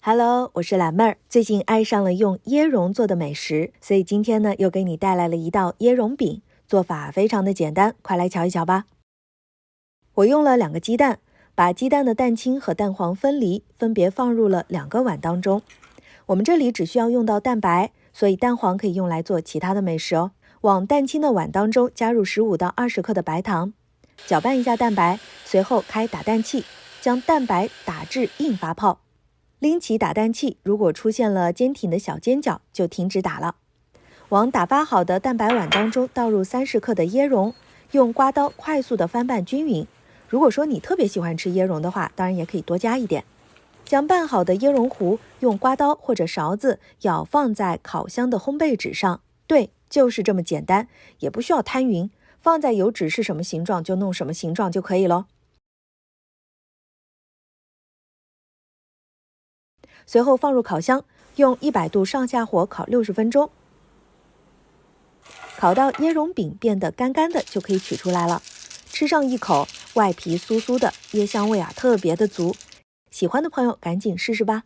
Hello， 我是蓝妹儿。最近爱上了用椰蓉做的美食，所以今天呢又给你带来了一道椰蓉饼，做法非常的简单，快来瞧一瞧吧。我用了2个鸡蛋，把鸡蛋的蛋清和蛋黄分离，分别放入了2个碗当中。我们这里只需要用到蛋白，所以蛋黄可以用来做其他的美食哦。往蛋清的碗当中加入15到20克的白糖，搅拌一下蛋白，随后开打蛋器，将蛋白打至硬发泡。拎起打蛋器，如果出现了坚挺的小尖角，就停止打了。往打发好的蛋白碗当中倒入30克的椰蓉，用刮刀快速的翻拌均匀。如果说你特别喜欢吃椰蓉的话，当然也可以多加一点。将拌好的椰蓉糊用刮刀或者勺子舀放在烤箱的烘焙纸上，对，就是这么简单，也不需要摊匀，放在油纸是什么形状就弄什么形状就可以咯。随后放入烤箱，用100度上下火烤60分钟，烤到椰蓉饼变得干干的就可以取出来了。吃上一口，外皮酥酥的，椰香味特别的足。喜欢的朋友赶紧试试吧。